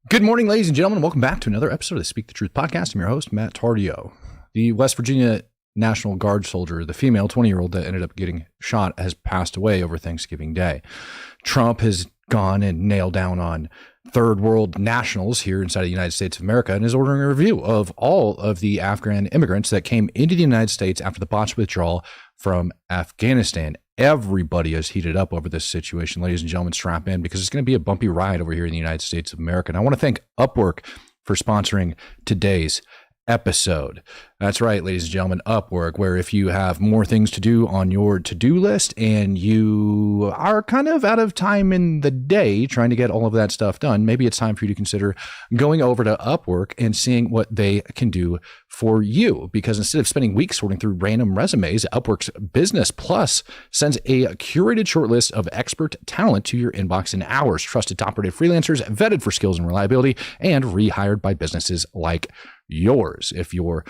Good morning, ladies and gentlemen. Welcome back to another episode of the Speak the Truth podcast. I'm your host, Matt Tardio. The West Virginia National Guard soldier, the female 20-year-old that ended up getting shot, has passed away over Thanksgiving Day. Trump has gone and nailed down on third world nationals here inside the United States of America and is ordering a review of all of the Afghan immigrants that came into the United States after the botched withdrawal from Afghanistan. Everybody is heated up over this situation, ladies and gentlemen. Strap in because it's going to be a bumpy ride over here in the United States of America. And I want to thank Upwork for sponsoring today's episode. That's right, ladies and gentlemen, Upwork, where if you have more things to do on your to-do list and you are kind of out of time in the day trying to get all of that stuff done, maybe it's time for you to consider going over to Upwork and seeing what they can do for you. Because instead of spending weeks sorting through random resumes, Upwork's Business Plus sends a curated shortlist of expert talent to your inbox in hours. Trusted top-rated freelancers, vetted for skills and reliability, and rehired by businesses like yours. If you're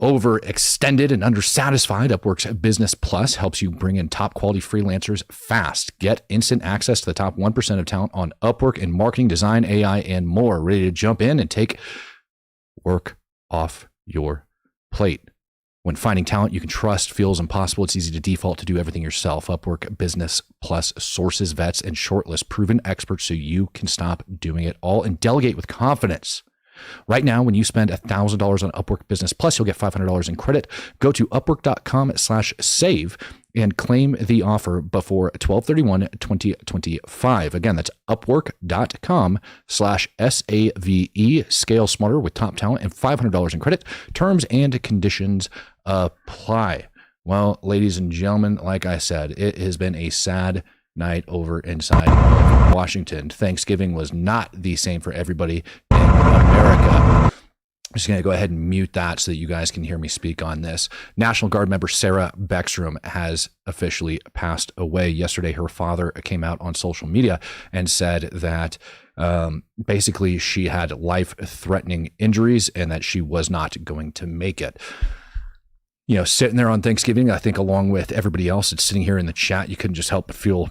overextended and undersatisfied, Upwork's Business Plus helps you bring in top quality freelancers fast. Get instant access to the top 1% of talent on Upwork in marketing, design, AI, and more. Ready to jump in and take work off your plate. When finding talent you can trust feels impossible, it's easy to default to do everything yourself. Upwork Business Plus sources, vets, and shortlists proven experts so you can stop doing it all and delegate with confidence. Right now, when you spend $1,000 on Upwork Business Plus, you'll get $500 in credit. Go to upwork.com/save and claim the offer before 12/31/2025. Again, that's upwork.com/SAVE. Scale smarter with top talent and $500 in credit. Terms and conditions apply. Well, ladies and gentlemen, like I said, it has been a sad night over inside of Washington. Thanksgiving was not the same for everybody in America. I'm just going to go ahead and mute that so that you guys can hear me speak on this. National Guard member Sarah Beckstrom has officially passed away. Yesterday, her father came out on social media and said that basically she had life-threatening injuries and that she was not going to make it. You know, sitting there on Thanksgiving, I think along with everybody else that's sitting here in the chat, you couldn't just help but feel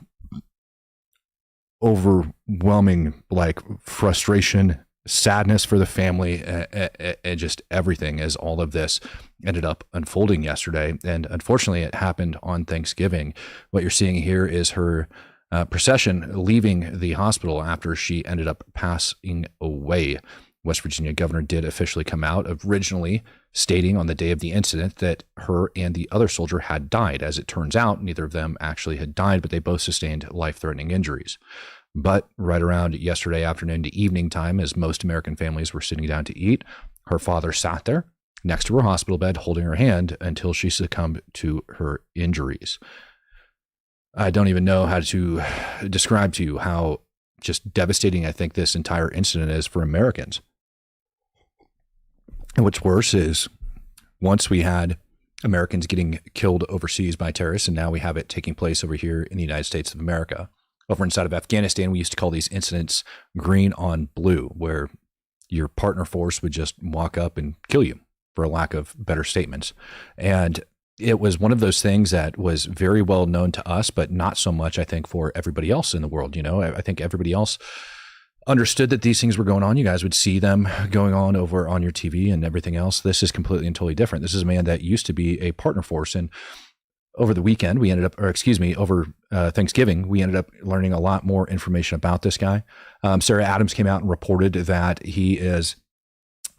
overwhelming, like frustration, sadness for the family, and just everything as all of this ended up unfolding yesterday. And unfortunately, it happened on Thanksgiving. What you're seeing here is her procession leaving the hospital after she ended up passing away. West Virginia governor did officially come out, originally stating on the day of the incident that her and the other soldier had died. As it turns out, neither of them actually had died, but they both sustained life-threatening injuries. But right around yesterday afternoon to evening time, as most American families were sitting down to eat, her father sat there next to her hospital bed holding her hand until she succumbed to her injuries. I don't even know how to describe to you how just devastating I think this entire incident is for Americans. And what's worse is once we had Americans getting killed overseas by terrorists, and now we have it taking place over here in the United States of America. Over inside of Afghanistan, we used to call these incidents green on blue, where your partner force would just walk up and kill you, for a lack of better statements. And it was one of those things that was very well known to us, but not so much, I think, for everybody else in the world. You know, I think everybody else understood that these things were going on. You guys would see them going on over on your TV and everything else. This is completely and totally different. This is a man that used to be a partner force. And over the weekend, over Thanksgiving, we ended up learning a lot more information about this guy. Sarah Adams came out and reported that he is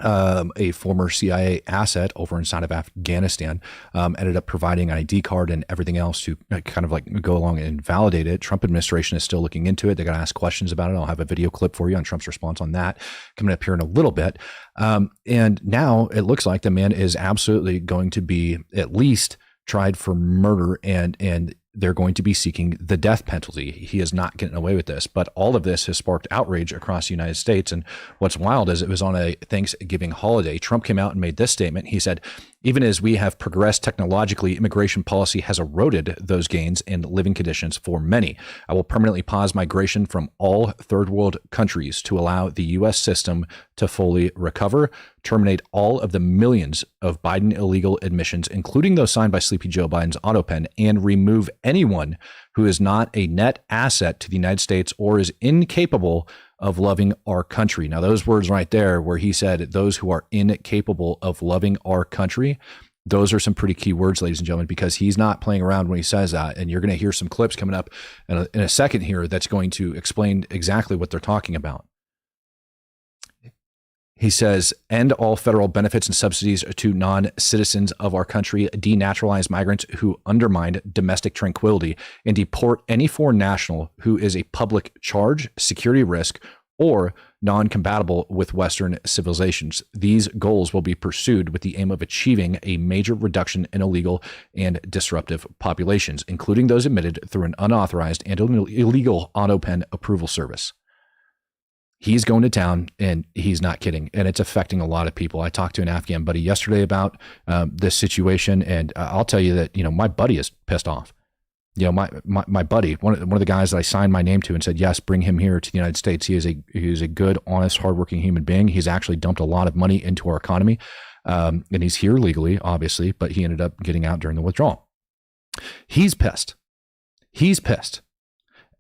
a former CIA asset over inside of Afghanistan, ended up providing an ID card and everything else to kind of like go along and validate it. Trump administration is still looking into it. They got to ask questions about it. I'll have a video clip for you on Trump's response on that coming up here in a little bit. And now it looks like the man is absolutely going to be at least tried for murder, and they're going to be seeking the death penalty. He is not getting away with this, but all of this has sparked outrage across the United States. And what's wild is it was on a Thanksgiving holiday. Trump came out and made this statement. He said, even as we have progressed technologically, immigration policy has eroded those gains and living conditions for many. I will permanently pause migration from all third world countries to allow the U.S. system to fully recover, terminate all of the millions of Biden illegal admissions, including those signed by Sleepy Joe Biden's auto pen, and remove anyone who is not a net asset to the United States or is incapable of loving our country. Now, those words right there, where he said those who are incapable of loving our country, those are some pretty key words, ladies and gentlemen, because he's not playing around when he says that. And you're going to hear some clips coming up in a second here that's going to explain exactly what they're talking about. He says, end all federal benefits and subsidies to non-citizens of our country, denaturalize migrants who undermine domestic tranquility, and deport any foreign national who is a public charge, security risk, or non-compatible with Western civilizations. These goals will be pursued with the aim of achieving a major reduction in illegal and disruptive populations, including those admitted through an unauthorized and illegal AutoPen approval service. He's going to town, and he's not kidding, and it's affecting a lot of people. I talked to an Afghan buddy yesterday about this situation, and I'll tell you that, my buddy is pissed off. My buddy, one of the guys that I signed my name to and said, yes, bring him here to the United States. He is a good, honest, hardworking human being. He's actually dumped a lot of money into our economy, and he's here legally, obviously, but he ended up getting out during the withdrawal. He's pissed. He's pissed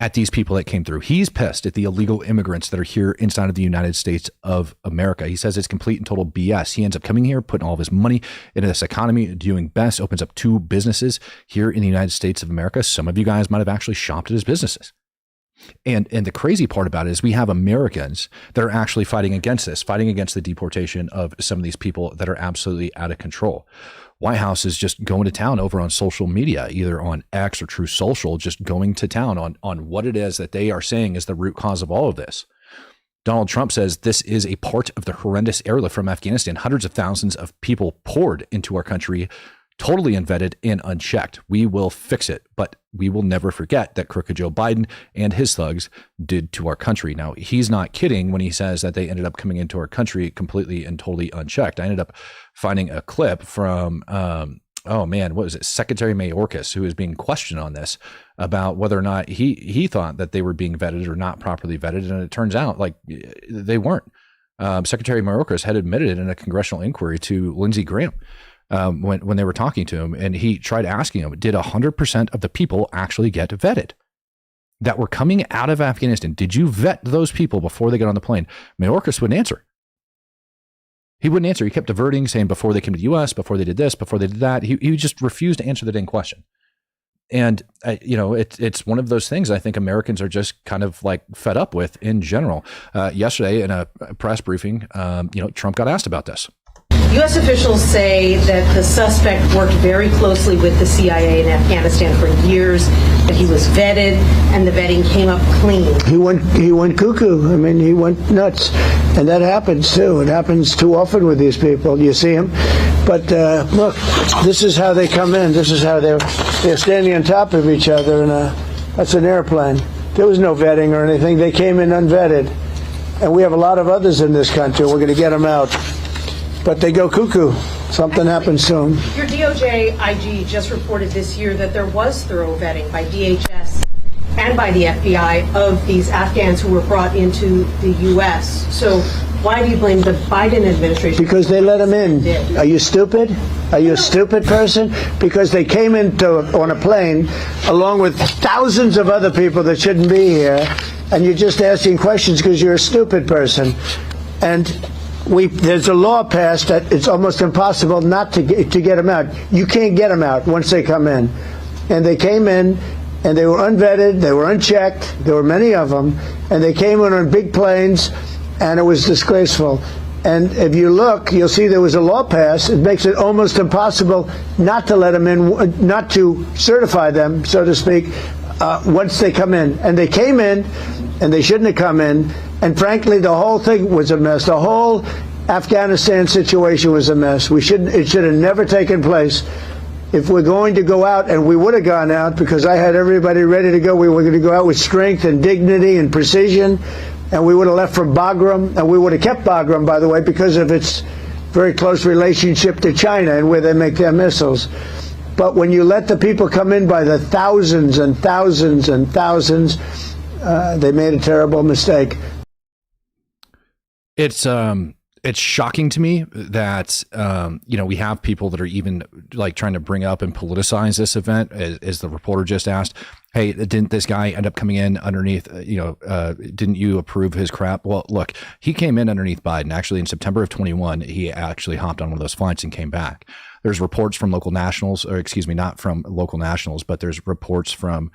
at these people that came through. He's pissed at the illegal immigrants that are here inside of the United States of America. He says it's complete and total BS. He ends up coming here, putting all of his money into this economy, doing best, opens up 2 businesses here in the United States of America. Some of you guys might have actually shopped at his businesses. And the crazy part about it is we have Americans that are actually fighting against this, fighting against the deportation of some of these people that are absolutely out of control. White House is just going to town over on social media, either on X or True Social, just going to town on what it is that they are saying is the root cause of all of this. Donald Trump says this is a part of the horrendous airlift from Afghanistan. Hundreds of thousands of people poured into our country, totally unvetted and unchecked. We will fix it, but we will never forget that crooked Joe Biden and his thugs did to our country. Now, he's not kidding when he says that they ended up coming into our country completely and totally unchecked. I ended up finding a clip from, what was it? Secretary Mayorkas, who is being questioned on this about whether or not he thought that they were being vetted or not properly vetted. And it turns out like they weren't. Secretary Mayorkas had admitted it in a congressional inquiry to Lindsey Graham. When they were talking to him, and he tried asking him, did 100% of the people actually get vetted that were coming out of Afghanistan? Did you vet those people before they got on the plane? Mayorkas wouldn't answer. He wouldn't answer. He kept diverting, saying before they came to the U.S., before they did this, before they did that. He just refused to answer the dang question. And, it's one of those things I think Americans are just kind of like fed up with in general. Yesterday in a press briefing, Trump got asked about this. U.S. officials say that the suspect worked very closely with the CIA in Afghanistan for years, that he was vetted, and the vetting came up clean. He went cuckoo. I mean, he went nuts. And that happens, too. It happens too often with these people. You see them. But look, this is how they come in. This is how they're standing on top of each other. And that's an airplane. There was no vetting or anything. They came in unvetted. And we have a lot of others in this country. We're going to get them out. But they go cuckoo. Something happens soon. Your DOJ IG just reported this year that there was thorough vetting by DHS and by the FBI of these Afghans who were brought into the U.S. So why do you blame the Biden administration? Because they let them in. Are you stupid? Are you a stupid person? Because they came on a plane along with thousands of other people that shouldn't be here, and you're just asking questions because you're a stupid person. And there's a law passed that it's almost impossible not to get them out. You can't get them out once they come in. And they came in, and they were unvetted, they were unchecked, there were many of them, and they came in on big planes, and it was disgraceful. And if you look, you'll see there was a law passed. It makes it almost impossible not to let them in, not to certify them, so to speak, once they come in. And they came in, and they shouldn't have come in. And frankly, the whole thing was a mess. The whole Afghanistan situation was a mess. It should have never taken place. If we're going to go out, and we would have gone out because I had everybody ready to go. We were going to go out with strength and dignity and precision, and we would have left for Bagram, and we would have kept Bagram, by the way, because of its very close relationship to China and where they make their missiles. But when you let the people come in by the thousands and thousands and thousands, they made a terrible mistake. It's it's shocking to me that, we have people that are even like trying to bring up and politicize this event, as the reporter just asked. Hey, didn't this guy end up coming in underneath, didn't you approve his crap? Well, look, he came in underneath Biden. Actually, in September of 21, he actually hopped on one of those flights and came back. There's reports from local nationals, or excuse me, not from local nationals, but there's reports from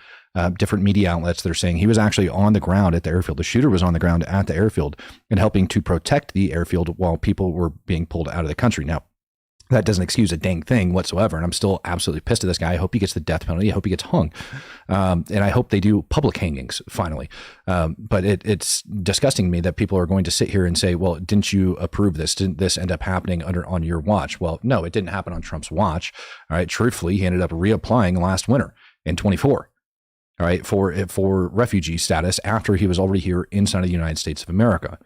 different media outlets that are saying he was actually on the ground at the airfield. The shooter was on the ground at the airfield and helping to protect the airfield while people were being pulled out of the country. Now, that doesn't excuse a dang thing whatsoever. And I'm still absolutely pissed at this guy. I hope he gets the death penalty. I hope he gets hung. And I hope they do public hangings finally. But it's disgusting to me that people are going to sit here and say, well, didn't you approve this? Didn't this end up happening on your watch? Well, no, it didn't happen on Trump's watch. All right. Truthfully, he ended up reapplying last winter in 24. All right. For refugee status after he was already here inside of the United States of America.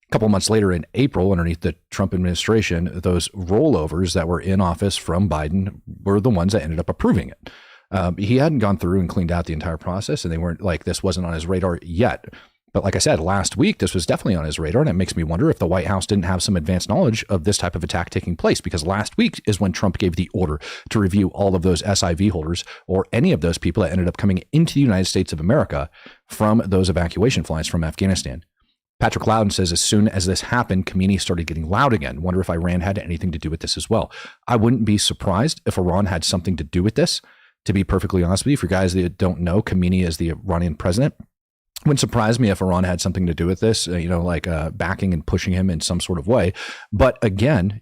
A couple of months later in April, underneath the Trump administration, those rollovers that were in office from Biden were the ones that ended up approving it. He hadn't gone through and cleaned out the entire process, and they weren't like, this wasn't on his radar yet. But like I said, last week, this was definitely on his radar. And it makes me wonder if the White House didn't have some advanced knowledge of this type of attack taking place, because last week is when Trump gave the order to review all of those SIV holders or any of those people that ended up coming into the United States of America from those evacuation flights from Afghanistan. Patrick Loudon says, as soon as this happened, Khamenei started getting loud again. Wonder if Iran had anything to do with this as well. I wouldn't be surprised if Iran had something to do with this, to be perfectly honest with you. For guys that don't know, Khamenei is the Iranian president. Wouldn't surprise me if Iran had something to do with this, backing and pushing him in some sort of way. But again,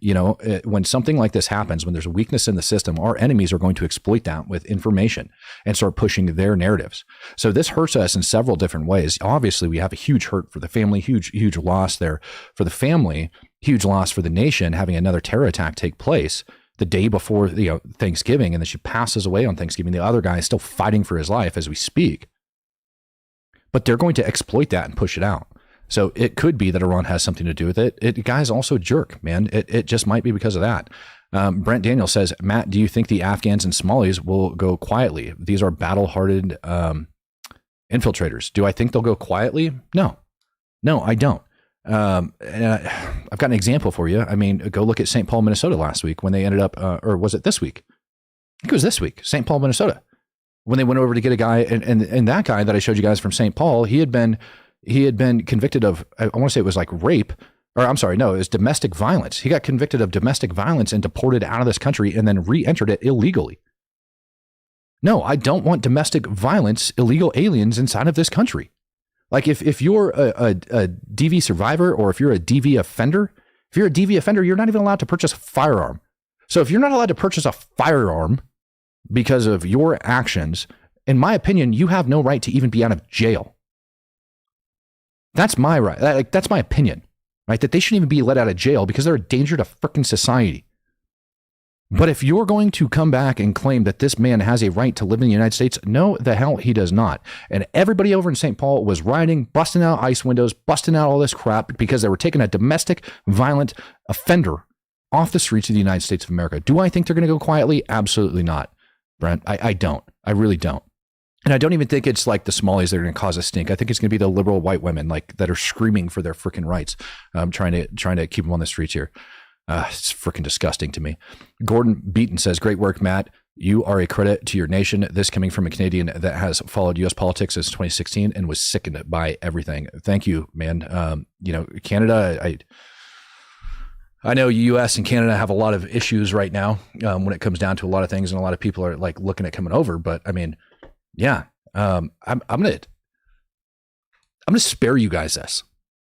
when something like this happens, when there's a weakness in the system, our enemies are going to exploit that with information and start pushing their narratives. So this hurts us in several different ways. Obviously, we have a huge hurt for the family, huge loss there for the family, huge loss for the nation, having another terror attack take place the day before Thanksgiving, and then she passes away on Thanksgiving. The other guy is still fighting for his life as we speak. But they're going to exploit that and push it out. So it could be that Iran has something to do with it. The guy's also a jerk, man. It just might be because of that. Brent Daniel says, Matt, do you think the Afghans and Somalis will go quietly? These are battle-hardened infiltrators. Do I think they'll go quietly? No, I don't. And I've got an example for you. I mean, go look at St. Paul, Minnesota last week when they ended up, or was it this week? I think it was this week, St. Paul, Minnesota. When they went over to get a guy, and that guy that I showed you guys from St. Paul, he had been convicted of, I want to say it was like rape, or I'm sorry, no, it was domestic violence. He got convicted of domestic violence and deported out of this country and then re-entered it illegally. No, I don't want domestic violence, illegal aliens inside of this country. Like if you're a DV survivor, or if you're a DV offender, you're not even allowed to purchase a firearm. So if you're not allowed to purchase a firearm because of your actions, in my opinion, you have no right to even be out of jail. That's my right. That's my opinion, right? That they shouldn't even be let out of jail because they're a danger to frickin' society. But if you're going to come back and claim that this man has a right to live in the United States, no, the hell he does not. And everybody over in St. Paul was rioting, busting out ice windows, busting out all this crap because they were taking a domestic violent offender off the streets of the United States of America. Do I think they're going to go quietly? Absolutely not, Brent. I don't. I really don't. And I don't even think it's like the Somalis that are going to cause a stink. I think it's going to be the liberal white women like that are screaming for their freaking rights, trying to keep them on the streets here. It's freaking disgusting to me. Gordon Beaton says, great work, Matt. You are a credit to your nation. This coming from a Canadian that has followed U.S. politics since 2016 and was sickened by everything. Thank you, man. Canada, I know U.S. and Canada have a lot of issues right now when it comes down to a lot of things, and a lot of people are like looking at coming over. But I mean, yeah, I'm gonna spare you guys this.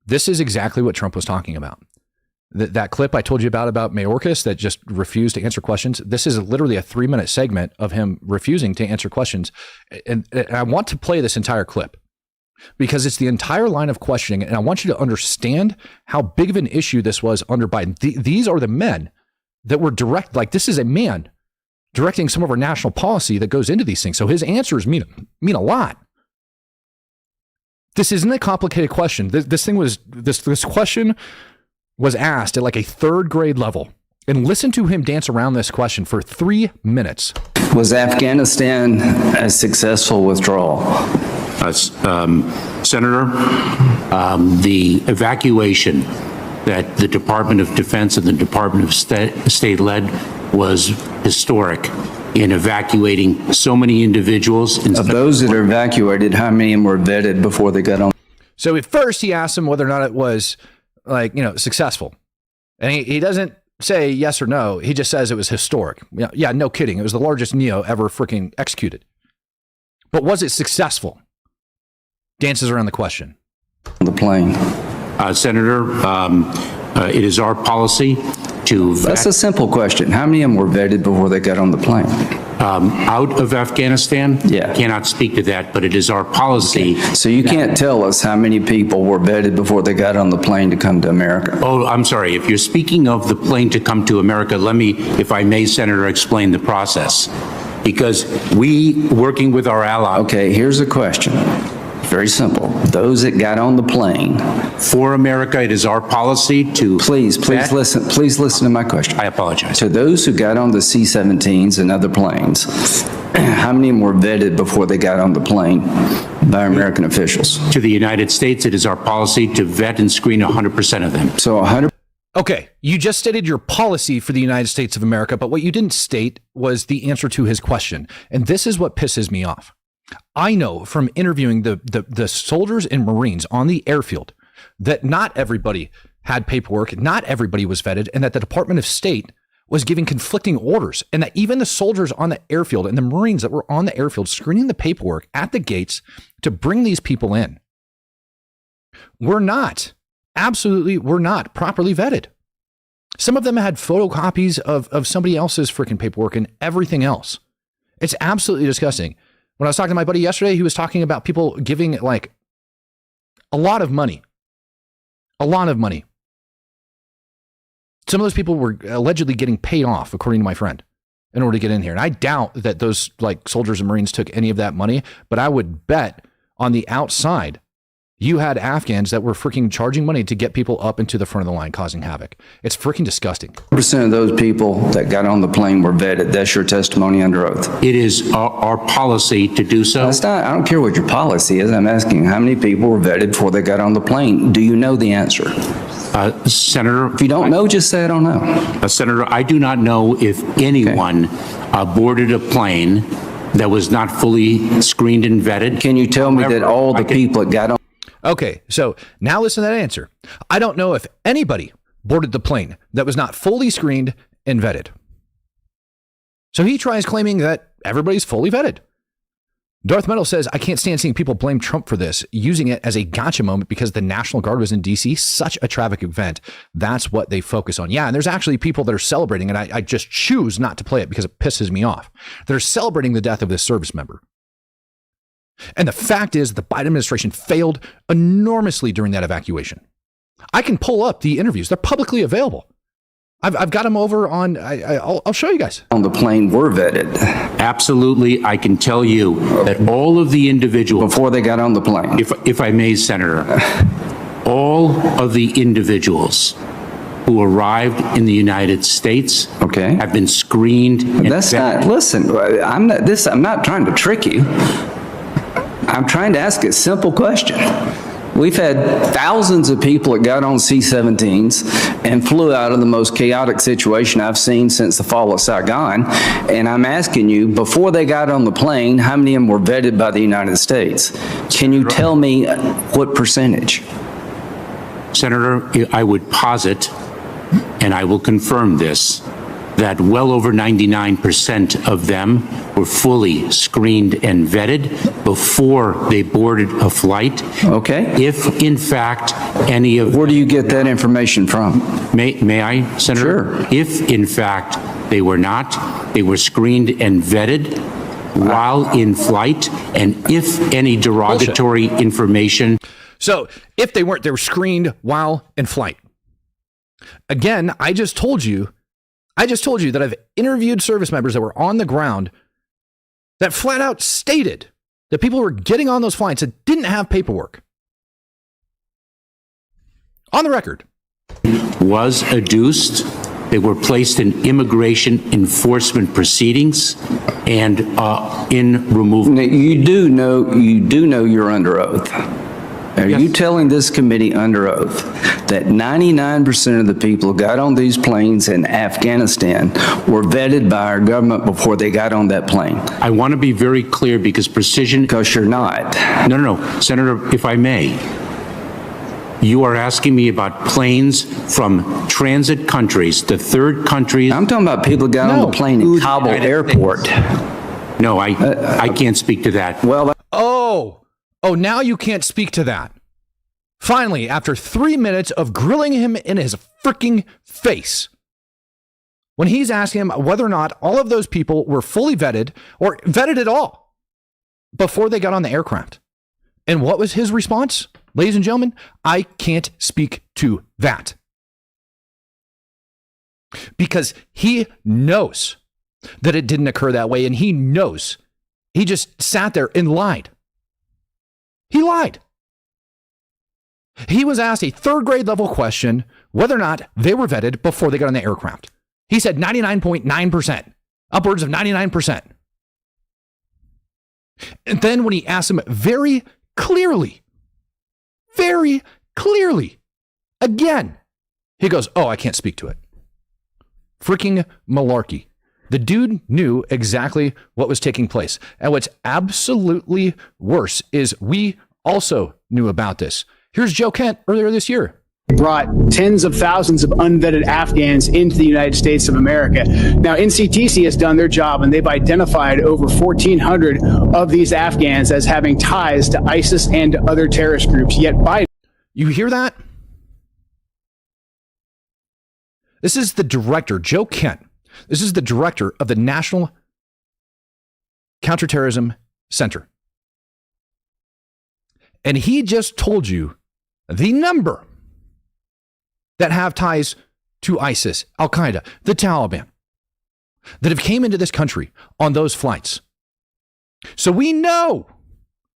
This is exactly what Trump was talking about. That clip I told you about Mayorkas that just refused to answer questions. This is literally a 3-minute segment of him refusing to answer questions. And I want to play this entire clip because it's the entire line of questioning. And I want you to understand how big of an issue this was under Biden. These are the men that were this is a man directing some of our national policy that goes into these things. So his answers mean a lot. This isn't a complicated question. This question was asked at like a 3rd grade level. And listen to him dance around this question for 3 minutes. Was Afghanistan a successful withdrawal? Senator, the evacuation that the Department of Defense and the Department of State led was historic in evacuating so many individuals. Of those that are evacuated, how many of them were vetted before they got on? So at first he asked him whether or not it was successful. And he doesn't say yes or no. He just says it was historic. Yeah, no kidding. It was the largest NEO ever freaking executed. But was it successful? Dances around the question. The plane. Senator, it is our policy to vet. That's a simple question. How many of them were vetted before they got on the plane? Out of Afghanistan? Yeah. Cannot speak to that, but it is our policy. So you can't tell us how many people were vetted before they got on the plane to come to America? Oh, I'm sorry. If you're speaking of the plane to come to America, let me, if I may, Senator, explain the process. Because we, working with our allies. Okay, here's a question. Very simple. Those that got on the plane. For America, it is our policy to. Please listen to my question. I apologize. To those who got on the C-17s and other planes, how many of them were vetted before they got on the plane by American officials? To the United States, it is our policy to vet and screen 100% of them. So 100. Okay, you just stated your policy for the United States of America, but what you didn't state was the answer to his question. And this is what pisses me off. I know from interviewing the soldiers and Marines on the airfield that not everybody had paperwork, not everybody was vetted, and that the Department of State was giving conflicting orders, and that even the soldiers on the airfield and the Marines that were on the airfield screening the paperwork at the gates to bring these people in were not properly vetted. Some of them had photocopies of somebody else's freaking paperwork and everything else. It's absolutely disgusting. When I was talking to my buddy yesterday, he was talking about people giving like a lot of money. Some of those people were allegedly getting paid off, according to my friend, in order to get in here. And I doubt that those like soldiers and Marines took any of that money, but I would bet on the outside, you had Afghans that were freaking charging money to get people up into the front of the line, causing havoc. It's freaking disgusting. 100% of those people that got on the plane were vetted. That's your testimony under oath. It is our policy to do so. That's not, I don't care what your policy is. I'm asking how many people were vetted before they got on the plane. Do you know the answer? Senator. If you don't know, just say I don't know. Senator, I do not know if anyone boarded a plane that was not fully screened and vetted. Can you tell me that all the people that got on? Okay, so now listen to that answer. I don't know if anybody boarded the plane that was not fully screened and vetted. So he tries claiming that everybody's fully vetted. Darth Metal says, I can't stand seeing people blame Trump for this, using it as a gotcha moment because the National Guard was in D.C., such a traffic event. That's what they focus on. Yeah, and there's actually people that are celebrating, and I just choose not to play it because it pisses me off. They're celebrating the death of this service member. And the fact is, the Biden administration failed enormously during that evacuation. I can pull up the interviews. They're publicly available. I've got them over on, I'll show you guys. On the plane were vetted. Absolutely. I can tell you that all of the individuals. Before they got on the plane. If I may, Senator, all of the individuals who arrived in the United States have been screened. That's not, listen, I'm not trying to trick you. I'm trying to ask a simple question. We've had thousands of people that got on C-17s and flew out of the most chaotic situation I've seen since the fall of Saigon. And I'm asking you, before they got on the plane, how many of them were vetted by the United States? Can you tell me what percentage? Senator, I would posit, and I will confirm this, that well over 99% of them were fully screened and vetted before they boarded a flight. Okay. If, in fact, any of... Where do you get that information from? May I, Senator? Sure. If, in fact, they were not, they were screened and vetted while in flight, and if any derogatory information... So, if they weren't, they were screened while in flight. Again, I just told you that I've interviewed service members that were on the ground that flat out stated that people were getting on those flights that didn't have paperwork. On the record. Was adduced. They were placed in immigration enforcement proceedings and in removal. Now, you do know you're under oath. Are you telling this committee under oath that 99% of the people who got on these planes in Afghanistan were vetted by our government before they got on that plane? I want to be very clear because precision. Because you're not. No. Senator, if I may, you are asking me about planes from transit countries to third countries. I'm talking about people who got on the plane in Kabul airport. No, I can't speak to that. Well, Oh, now you can't speak to that. Finally, after 3 minutes of grilling him in his freaking face, when he's asking him whether or not all of those people were fully vetted or vetted at all before they got on the aircraft. And what was his response? Ladies and gentlemen, I can't speak to that. Because he knows that it didn't occur that way, and he knows. He just sat there and lied. He lied. He was asked a third grade level question whether or not they were vetted before they got on the aircraft. He said 99.9%, upwards of 99%. And then when he asked him very clearly, again, he goes, oh, I can't speak to it. Freaking malarkey. The dude knew exactly what was taking place. And what's absolutely worse is we also knew about this. Here's Joe Kent earlier this year. Brought tens of thousands of unvetted Afghans into the United States of America. Now, NCTC has done their job, and they've identified over 1,400 of these Afghans as having ties to ISIS and to other terrorist groups. Yet Biden... You hear that? This is the director, Joe Kent. This is the director of the National Counterterrorism Center. And he just told you the number that have ties to ISIS, Al-Qaeda, the Taliban, that have came into this country on those flights. So we know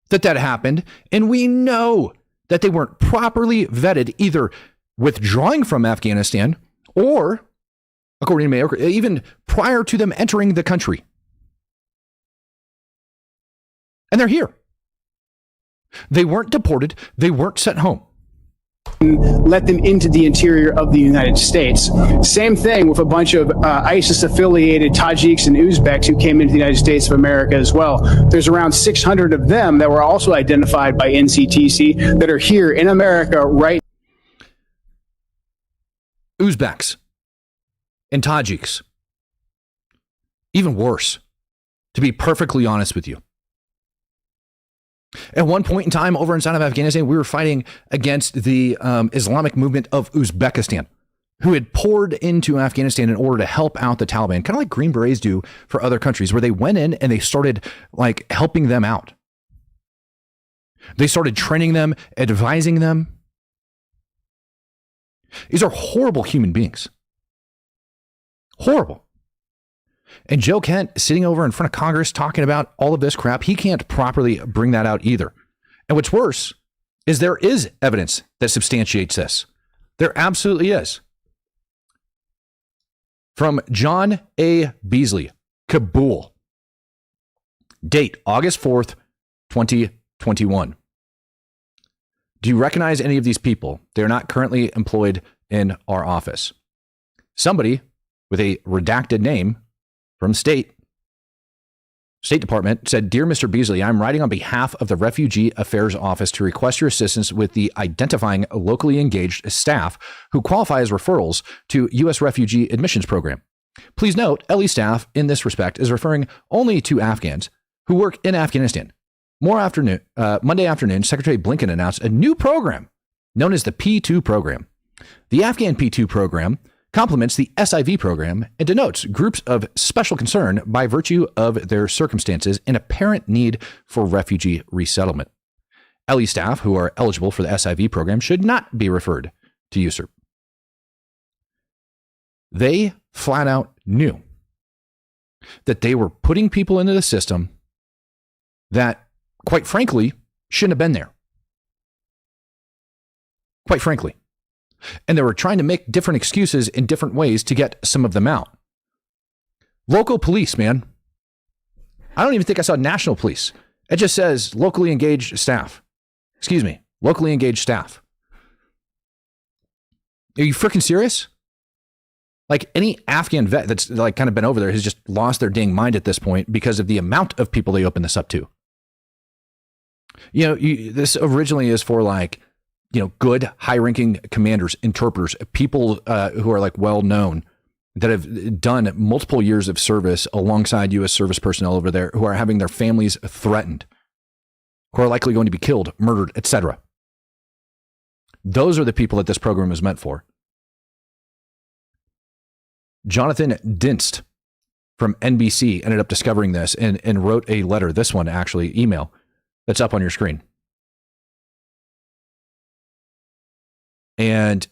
that happened, and we know that they weren't properly vetted, either withdrawing from Afghanistan or, according to Mayor, even prior to them entering the country. And they're here. They weren't deported. They weren't sent home. Let them into the interior of the United States. Same thing with a bunch of ISIS-affiliated Tajiks and Uzbeks who came into the United States of America as well. There's around 600 of them that were also identified by NCTC that are here in America right now. Uzbeks and Tajiks. Even worse, to be perfectly honest with you. At one point in time over inside of Afghanistan, we were fighting against the Islamic movement of Uzbekistan, who had poured into Afghanistan in order to help out the Taliban, kind of like Green Berets do for other countries, where they went in and they started like helping them out. They started training them, advising them. These are horrible human beings. Horrible. And Joe Kent sitting over in front of Congress talking about all of this crap, he can't properly bring that out either. And what's worse is there is evidence that substantiates this. There absolutely is. From John A. Beasley, Kabul. Date, August 4th, 2021. Do you recognize any of these people? They're not currently employed in our office. Somebody with a redacted name from State Department said, Dear Mr. Beasley, I'm writing on behalf of the Refugee Affairs Office to request your assistance with the identifying locally engaged staff who qualify as referrals to U.S. Refugee Admissions Program. Please note, LE staff in this respect is referring only to Afghans who work in Afghanistan. Monday afternoon, Secretary Blinken announced a new program known as the P2 program. The Afghan P2 program complements the SIV program and denotes groups of special concern by virtue of their circumstances and apparent need for refugee resettlement. LE staff who are eligible for the SIV program should not be referred to USERP. They flat out knew that they were putting people into the system that, quite frankly, shouldn't have been there. Quite frankly. And they were trying to make different excuses in different ways to get some of them out. Local police, man. I don't even think I saw national police. It just says locally engaged staff. Excuse me, locally engaged staff. Are you freaking serious? Like any Afghan vet that's like kind of been over there has just lost their dang mind at this point because of the amount of people they open this up to. You know, this originally is for like, you know, good high-ranking commanders, interpreters, people who are like well-known that have done multiple years of service alongside U.S. service personnel over there who are having their families threatened, who are likely going to be killed, murdered, etc. Those are the people that this program is meant for. Jonathan Dinst from NBC ended up discovering this and wrote a letter, this one actually, email, that's up on your screen. And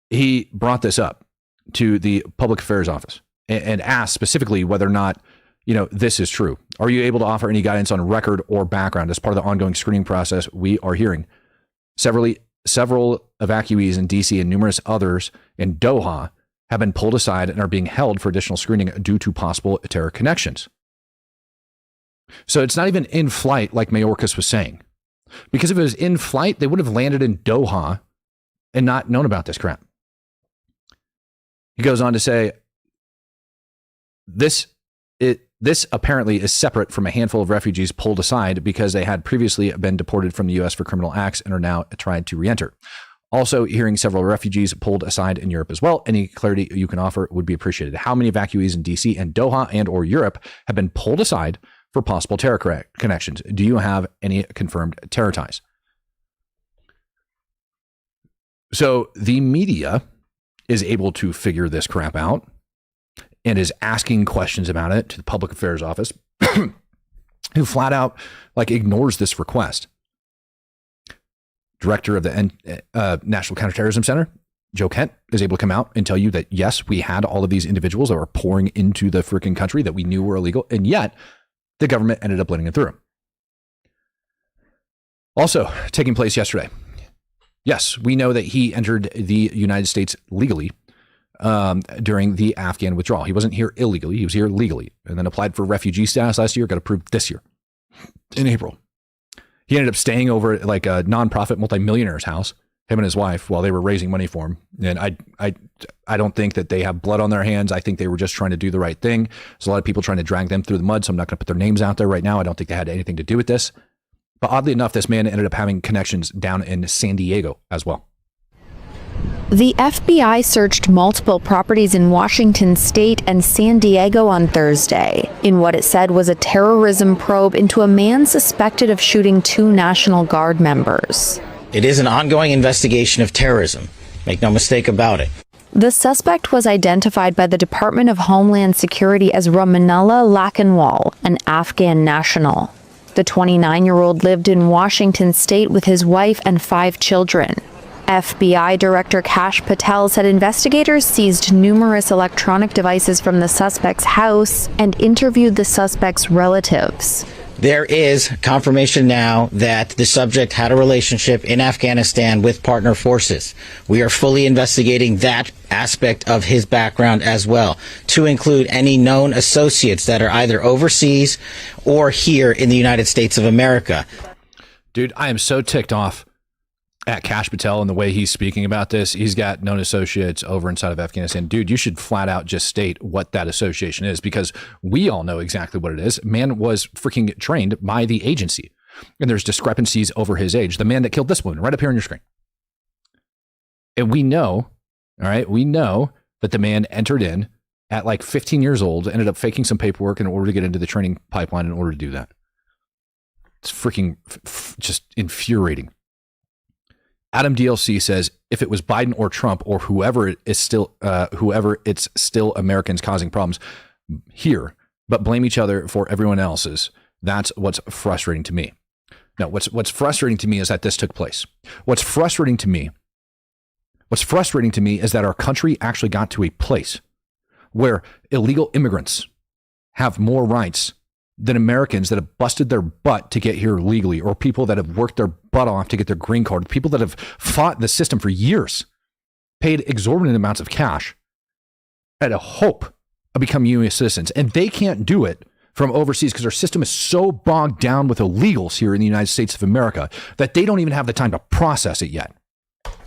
he brought this up to the Public Affairs Office and asked specifically whether or not, you know, this is true. Are you able to offer any guidance on record or background as part of the ongoing screening process we are hearing? Several evacuees in DC and numerous others in Doha have been pulled aside and are being held for additional screening due to possible terror connections. So it's not even in flight like Mayorkas was saying. Because if it was in flight, they would have landed in Doha and not known about this crap. He goes on to say, this apparently is separate from a handful of refugees pulled aside because they had previously been deported from the U.S. for criminal acts and are now trying to re-enter. Also, hearing several refugees pulled aside in Europe as well. Any clarity you can offer would be appreciated. How many evacuees in DC and Doha and or Europe have been pulled aside for possible terror connections? Do you have any confirmed terror ties? So the media is able to figure this crap out and is asking questions about it to the Public Affairs Office, who flat out like ignores this request. Director of the National Counterterrorism Center, Joe Kent, is able to come out and tell you that, yes, we had all of these individuals that were pouring into the freaking country that we knew were illegal, and yet the government ended up letting it through. Also taking place yesterday. Yes, we know that he entered the United States legally during the Afghan withdrawal. He wasn't here illegally. He was here legally and then applied for refugee status last year, got approved this year in April. He ended up staying over at like a nonprofit multimillionaire's house, him and his wife, while they were raising money for him. And I don't think that they have blood on their hands. I think they were just trying to do the right thing. There's a lot of people trying to drag them through the mud, so I'm not going to put their names out there right now. I don't think they had anything to do with this. But oddly enough, this man ended up having connections down in San Diego as well. The FBI searched multiple properties in Washington state and San Diego on Thursday in what it said was a terrorism probe into a man suspected of shooting 2 National Guard members. It is an ongoing investigation of terrorism. Make no mistake about it. The suspect was identified by the Department of Homeland Security as Ramanullah Lakhanwal, an Afghan national. The 29-year-old lived in Washington state with his wife and 5 children. FBI Director Kash Patel said investigators seized numerous electronic devices from the suspect's house and interviewed the suspect's relatives. There is confirmation now that the subject had a relationship in Afghanistan with partner forces. We are fully investigating that aspect of his background as well, to include any known associates that are either overseas or here in the United States of America. Dude, I am so ticked off at Kash Patel and the way he's speaking about this. He's got known associates over inside of Afghanistan. Dude, you should flat out just state what that association is, because we all know exactly what it is. Man was freaking trained by the agency, and there's discrepancies over his age. The man that killed this woman right up here on your screen. And we know, all right, we know that the man entered in at like 15 years old, ended up faking some paperwork in order to get into the training pipeline in order to do that. It's freaking just infuriating. Adam DLC says, if it was Biden or Trump or whoever it's still Americans causing problems here, but blame each other for everyone else's. That's what's frustrating to me. No, what's frustrating to me is that this took place. What's frustrating to me is that our country actually got to a place where illegal immigrants have more rights than Americans that have busted their butt to get here legally, or people that have worked their butt off to get their green card, people that have fought the system for years, paid exorbitant amounts of cash at a hope of becoming U.S. citizens. And they can't do it from overseas because our system is so bogged down with illegals here in the United States of America that they don't even have the time to process it yet.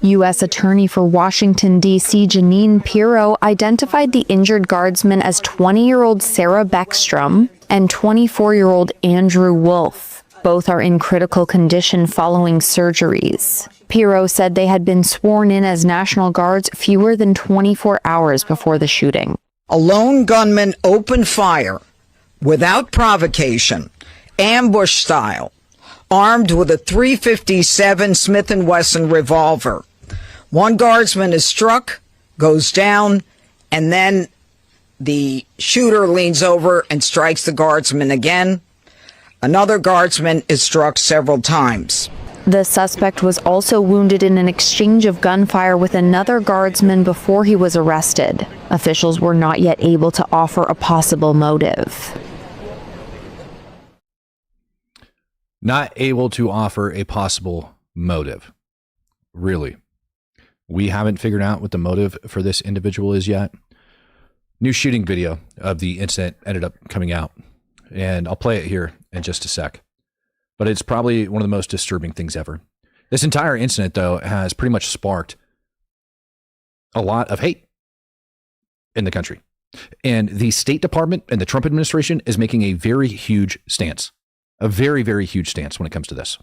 U.S. Attorney for Washington, D.C. Janine Pirro identified the injured guardsmen as 20-year-old Sarah Beckstrom and 24-year-old Andrew Wolf. Both are in critical condition following surgeries. Pirro said they had been sworn in as National Guards fewer than 24 hours before the shooting. A lone gunman opened fire without provocation, ambush style, armed with a .357 Smith & Wesson revolver. One guardsman is struck, goes down, and then the shooter leans over and strikes the guardsman again. Another guardsman is struck several times. The suspect was also wounded in an exchange of gunfire with another guardsman before he was arrested. Officials were not yet able to offer a possible motive. Not able to offer a possible motive. Really? We haven't figured out what the motive for this individual is yet. New shooting video of the incident ended up coming out, and I'll play it here in just a sec. But it's probably one of the most disturbing things ever. This entire incident, though, has pretty much sparked a lot of hate in the country. And the State Department and the Trump administration is making a very huge stance. A very, very huge stance when it comes to this.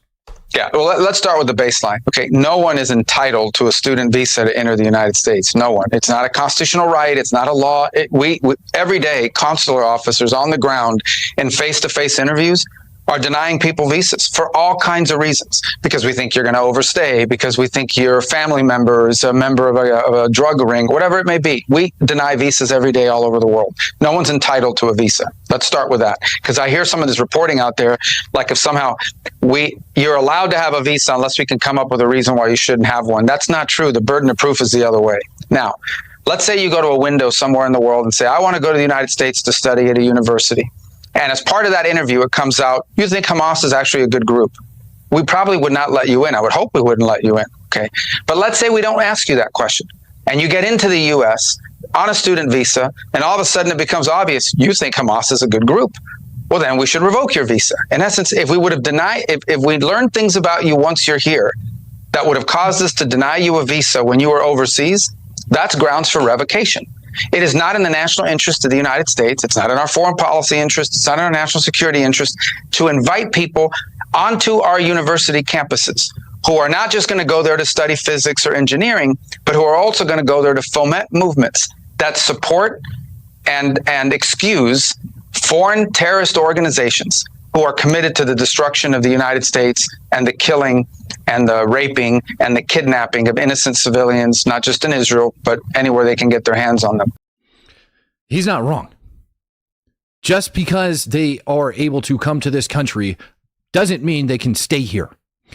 Yeah, well, let's start with the baseline. Okay, no one is entitled to a student visa to enter the United States. No one. It's not a constitutional right. It's not a law. We every day, consular officers on the ground in face-to-face interviews are denying people visas for all kinds of reasons, because we think you're going to overstay, because we think your family member is a member of a drug ring, whatever it may be. We deny visas every day all over the world. No one's entitled to a visa. Let's start with that, because I hear some of this reporting out there, like if somehow you're allowed to have a visa unless we can come up with a reason why you shouldn't have one. That's not true. The burden of proof is the other way. Now, let's say you go to a window somewhere in the world and say, I want to go to the United States to study at a university. And as part of that interview, it comes out, you think Hamas is actually a good group. We probably would not let you in. I would hope we wouldn't let you in. Okay. But let's say we don't ask you that question and you get into the U.S. on a student visa, and all of a sudden it becomes obvious you think Hamas is a good group. Well, then we should revoke your visa. In essence, if we would have if we learned things about you once you're here that would have caused us to deny you a visa when you were overseas, that's grounds for revocation. It is not in the national interest of the United States. It's not in our foreign policy interest. It's not in our national security interest to invite people onto our university campuses who are not just going to go there to study physics or engineering, but who are also going to go there to foment movements that support and excuse foreign terrorist organizations who are committed to the destruction of the United States and the killing and the raping and the kidnapping of innocent civilians, not just in Israel, but anywhere they can get their hands on them. He's not wrong. Just because they are able to come to this country doesn't mean they can stay here.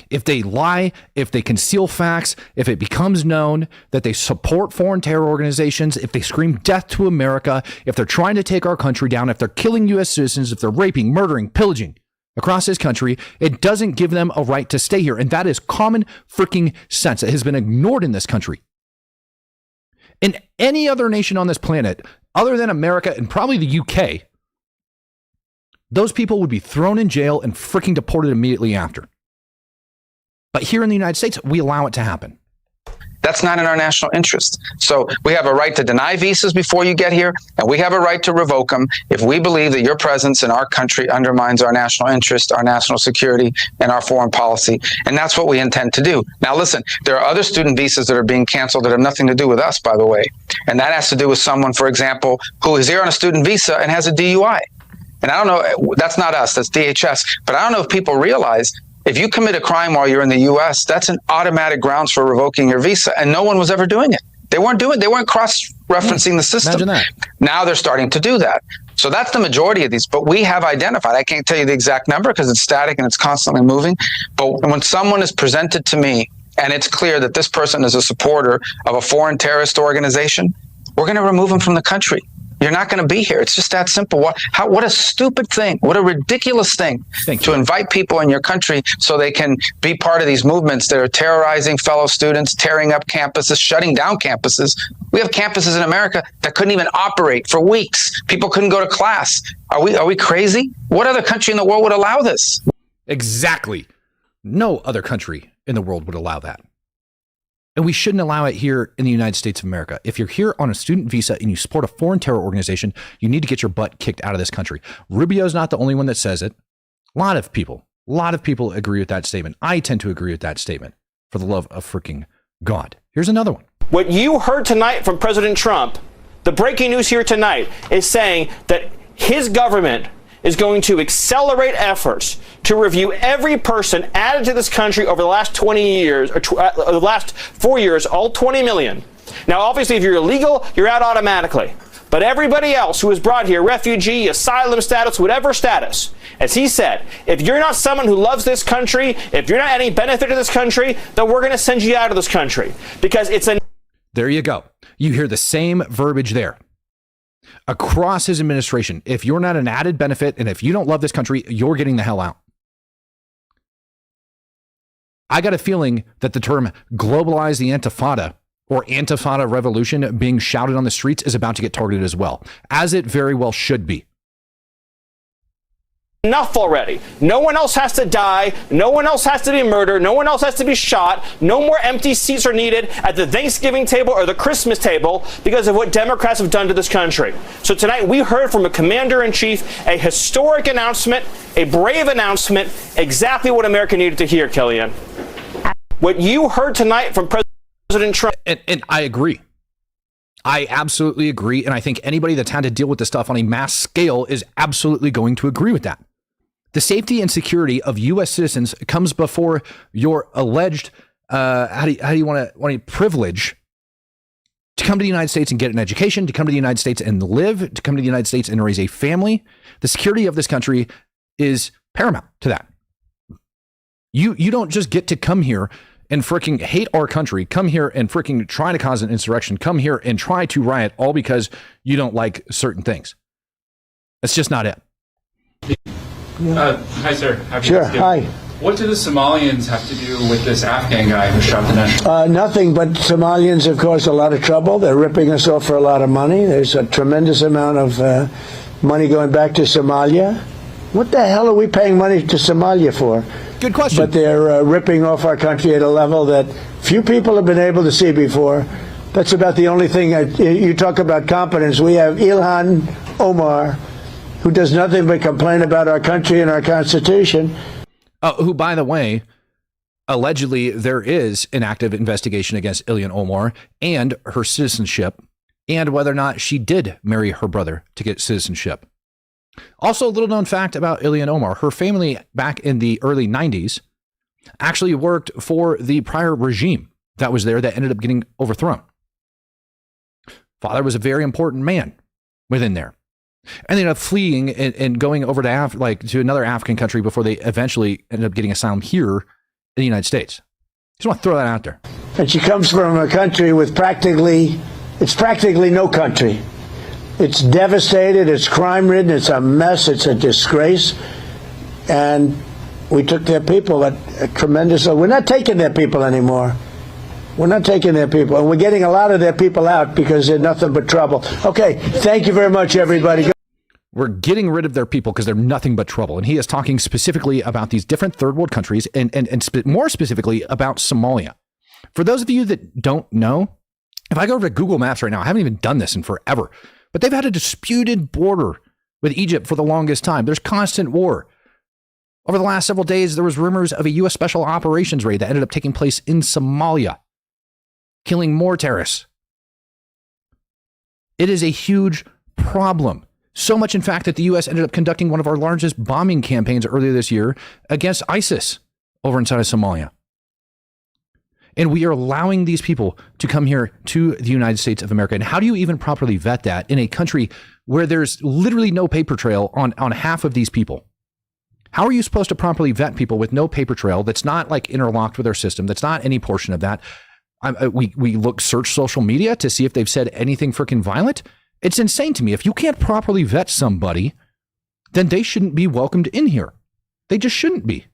If they lie, if they conceal facts, if it becomes known that they support foreign terror organizations, if they scream death to America, if they're trying to take our country down, if they're killing U.S. citizens, if they're raping, murdering, pillaging across this country, it doesn't give them a right to stay here. And that is common freaking sense. It has been ignored in this country. In any other nation on this planet, other than America and probably the UK, those people would be thrown in jail and freaking deported immediately after. But here in the United States, we allow it to happen. That's not in our national interest. So we have a right to deny visas before you get here, and we have a right to revoke them if we believe that your presence in our country undermines our national interest, our national security, and our foreign policy. And that's what we intend to do. Now, listen, there are other student visas that are being canceled that have nothing to do with us, by the way. And that has to do with someone, for example, who is here on a student visa and has a DUI. And I don't know, that's not us, that's DHS. But I don't know if people realize if you commit a crime while you're in the U.S., that's an automatic grounds for revoking your visa, and no one was ever doing it. They weren't cross-referencing the system. Imagine that. Now they're starting to do that. So that's the majority of these, but we have identified, I can't tell you the exact number because it's static and it's constantly moving, but when someone is presented to me and it's clear that this person is a supporter of a foreign terrorist organization, we're going to remove them from the country. you're not going to be here. It's just that simple. What a stupid thing. What a ridiculous thing to invite people in your country so they can be part of these movements that are terrorizing fellow students, tearing up campuses, shutting down campuses. We have campuses in America that couldn't even operate for weeks. People couldn't go to class. Are we crazy? What other country in the world would allow this? Exactly. No other country in the world would allow that. And we shouldn't allow it here in the United States of America. If you're here on a student visa and you support a foreign terror organization, you need to get your butt kicked out of this country. Rubio's not the only one that says it. A lot of people agree with that statement. I tend to agree with that statement, for the love of freaking God. Here's another one. What you heard tonight from President Trump, the breaking news here tonight, is saying that his government is going to accelerate efforts to review every person added to this country over the last 20 years, or the last 4 years, all 20 million. Now, obviously, if you're illegal, you're out automatically. But everybody else who is brought here, refugee, asylum status, whatever status, as he said, if you're not someone who loves this country, if you're not any benefit to this country, then we're going to send you out of this country. Because it's a... There you go. You hear the same verbiage there. Across his administration, if you're not an added benefit and if you don't love this country, you're getting the hell out. I got a feeling that the term globalize the Intifada or Antifada revolution being shouted on the streets is about to get targeted as well, as it very well should be. Enough already. No one else has to die. No one else has to be murdered. No one else has to be shot. No more empty seats are needed at the Thanksgiving table or the Christmas table because of what Democrats have done to this country. So tonight we heard from a commander-in-chief a historic announcement, a brave announcement, exactly what America needed to hear, Kellyanne. What you heard tonight from President Trump. And I agree. I absolutely agree. And I think anybody that's had to deal with this stuff on a mass scale is absolutely going to agree with that. The safety and security of U.S. citizens comes before your alleged, how do you want to privilege to come to the United States and get an education, to come to the United States and live, to come to the United States and raise a family. The security of this country is paramount to that. You don't just get to come here and freaking hate our country, come here and freaking try to cause an insurrection, come here and try to riot all because you don't like certain things. That's just not it. Hi, sir. Happy Sure. Thanksgiving. Hi. What do the Somalians have to do with this Afghan guy who shot the man? Nothing, but Somalians have caused a lot of trouble. They're ripping us off for a lot of money. There's a tremendous amount of money going back to Somalia. What the hell are we paying money to Somalia for? Good question. But they're ripping off our country at a level that few people have been able to see before. That's about the only thing. You talk about competence. We have Ilhan Omar, who does nothing but complain about our country and our Constitution. Who, by the way, allegedly there is an active investigation against Ilhan Omar and her citizenship and whether or not she did marry her brother to get citizenship. Also, a little known fact about Ilhan Omar, her family back in the early 90s actually worked for the prior regime that was there that ended up getting overthrown. Father was a very important man within there. And they ended up fleeing and going over to to another African country before they eventually ended up getting asylum here in the United States. Just want to throw that out there. And she comes from a country with practically no country. It's devastated, it's crime-ridden, it's a mess, it's a disgrace. And we took their people at a tremendous... We're not taking their people anymore. We're not taking their people. And we're getting a lot of their people out because they're nothing but trouble. Okay, thank you very much, everybody. We're getting rid of their people because they're nothing but trouble. And he is talking specifically about these different third world countries and more specifically about Somalia. For those of you that don't know, if I go over to Google Maps right now, I haven't even done this in forever, but they've had a disputed border with Egypt for the longest time. There's constant war. Over the last several days, there was rumors of a U.S. Special Operations raid that ended up taking place in Somalia, killing more terrorists. It is a huge problem. So much, in fact, that the U.S. ended up conducting one of our largest bombing campaigns earlier this year against ISIS over inside of Somalia. And we are allowing these people to come here to the United States of America. And how do you even properly vet that in a country where there's literally no paper trail on half of these people? How are you supposed to properly vet people with no paper trail that's not like interlocked with our system, that's not any portion of that? We search social media to see if they've said anything freaking violent. It's insane to me. If you can't properly vet somebody, then they shouldn't be welcomed in here. They just shouldn't be.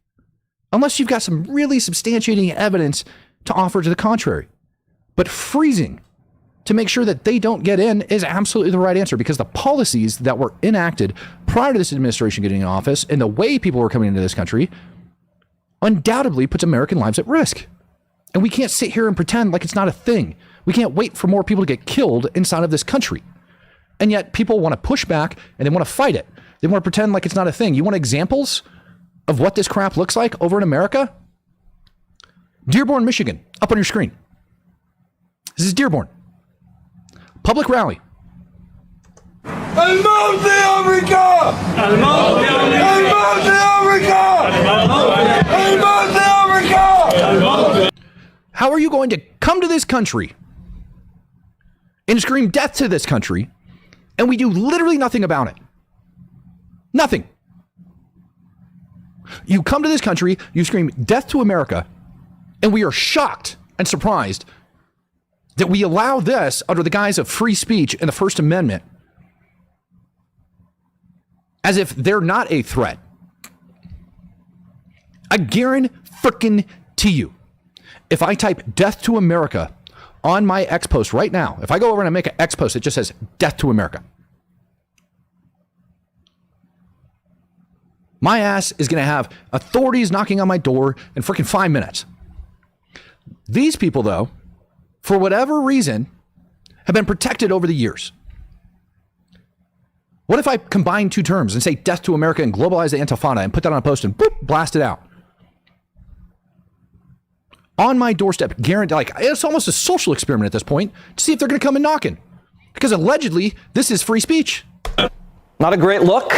Unless you've got some really substantiating evidence to offer to the contrary. But freezing to make sure that they don't get in is absolutely the right answer, because the policies that were enacted prior to this administration getting in office and the way people were coming into this country undoubtedly puts American lives at risk. And we can't sit here and pretend like it's not a thing. We can't wait for more people to get killed inside of this country. And yet people want to push back and they want to fight it. They want to pretend like it's not a thing. You want examples of what this crap looks like over in America? Dearborn, Michigan, up on your screen. This is Dearborn. Public rally. El mal de África! El mal de África! El mal de África! How are you going to come to this country and scream death to this country, and we do literally nothing about it? Nothing. You come to this country, you scream death to America, and we are shocked and surprised that we allow this under the guise of free speech and the First Amendment, as if they're not a threat. I guarantee you, if I type death to America on my X post right now, if I go over and I make an X post that just says death to America, my ass is going to have authorities knocking on my door in freaking 5 minutes. These people, though, for whatever reason, have been protected over the years. What if I combine two terms and say death to America and globalize the Antifada and put that on a post and boop, blast it out? On my doorstep, guarantee, like it's almost a social experiment at this point to see if they're going to come and knocking. Because allegedly, this is free speech. Not a great look.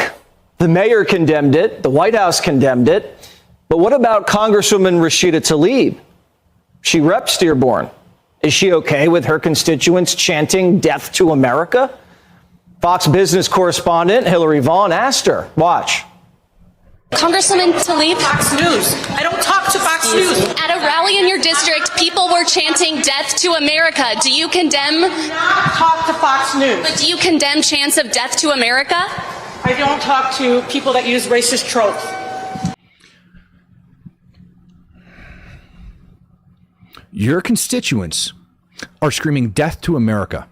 The mayor condemned it. The White House condemned it. But what about Congresswoman Rashida Tlaib? She reps Dearborn. Is she okay with her constituents chanting death to America? Fox Business correspondent Hillary Vaughn asked her. Watch. Congresswoman Tlaib. Fox News. I don't talk to Fox News. At a rally in your district, people were chanting death to America. Do you condemn? I do not talk to Fox News. But do you condemn chants of death to America? I don't talk to people that use racist tropes. Your constituents are screaming death to America.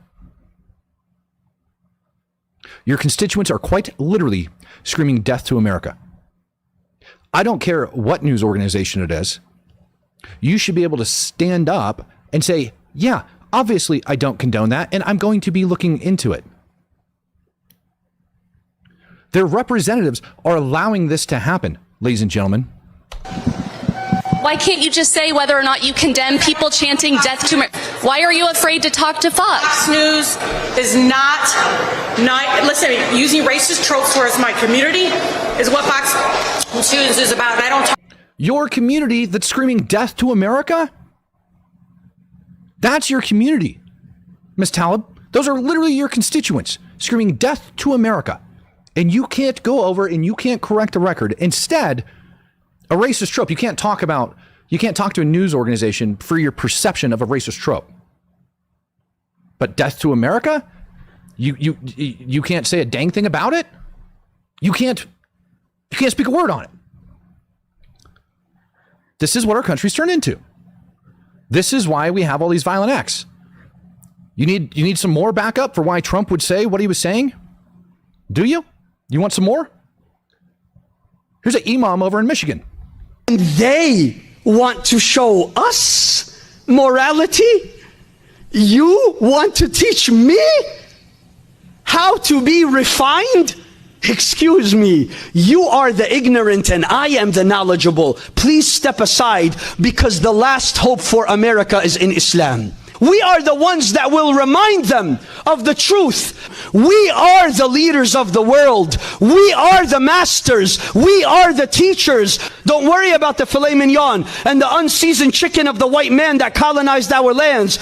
Your constituents are quite literally screaming death to America. I don't care what news organization it is. You should be able to stand up and say, yeah, obviously I don't condone that, and I'm going to be looking into it. Their representatives are allowing this to happen, ladies and gentlemen. Why can't you just say whether or not you condemn people chanting death to America? Why are you afraid to talk to Fox? Fox News is not listen, using racist tropes towards my community is what Fox News is about. I don't talk. Your community that's screaming death to America? That's your community, Ms. Tlaib. Those are literally your constituents screaming death to America. And you can't go over and you can't correct the record. Instead, a racist trope, you can't talk to a news organization for your perception of a racist trope. But death to America? You can't say a dang thing about it? You can't speak a word on it. This is what our country's turned into. This is why we have all these violent acts. You need some more backup for why Trump would say what he was saying? Do you? You want some more? Here's an imam over in Michigan. They want to show us morality. You want to teach me how to be refined? Excuse me, you are the ignorant and I am the knowledgeable. Please step aside, because the last hope for America is in Islam. We are the ones that will remind them of the truth. We are the leaders of the world. We are the masters. We are the teachers. Don't worry about the filet mignon and the unseasoned chicken of the white man that colonized our lands.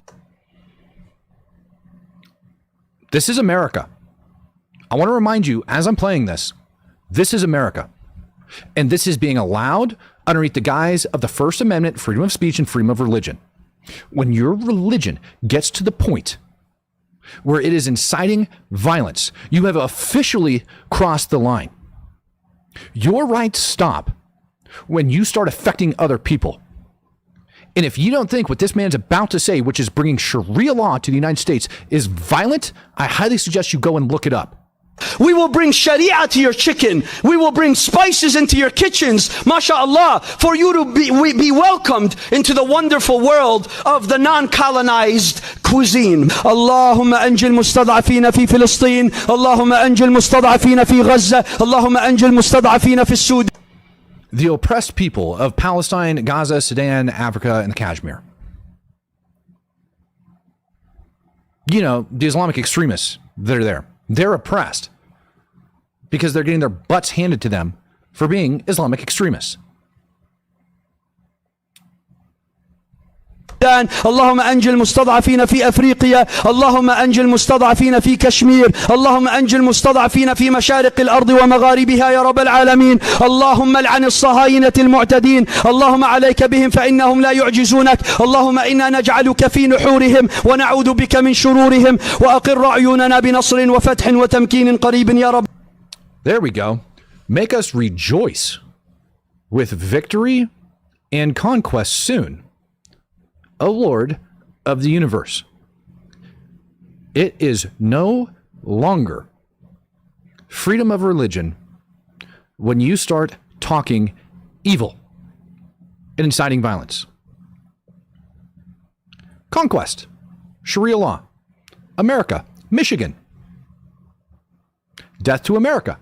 This is America. I want to remind you, as I'm playing this is America. And this is being allowed underneath the guise of the First Amendment, freedom of speech and freedom of religion. When your religion gets to the point where it is inciting violence, you have officially crossed the line. Your rights stop when you start affecting other people. And if you don't think what this man's about to say, which is bringing Sharia law to the United States, is violent, I highly suggest you go and look it up. We will bring Sharia to your chicken. We will bring spices into your kitchens, mashallah, for you to be welcomed into the wonderful world of the non-colonized cuisine. Allahumma anjil mustad'afina fi Filistin. Allahumma anjil mustad'afina fi Gaza. Allahumma anjil mustad'afina fi Sudan. The oppressed people of Palestine, Gaza, Sudan, Africa, and Kashmir. You know, the Islamic extremists that are there. They're oppressed because they're getting their butts handed to them for being Islamic extremists. اللهم أنجِ المستضعفين في أفريقيا اللهم أنجِ المستضعفين في كشمير اللهم أنجِ المستضعفين في مشارق الأرض ومغاربها يا رب العالمين اللهم لعن الصهاينة المعتدين اللهم عليك بهم فإنهم لا يعجزونك اللهم إنا نجعلك في نحورهم ونعوذ بك من شرورهم وأقر عيوننا بنصر وفتح وتمكين قريب يا رب. There we go. Make us rejoice with victory and conquest soon, O Lord of the universe. It is no longer freedom of religion when you start talking evil and inciting violence. Conquest, Sharia law, America, Michigan. Death to America.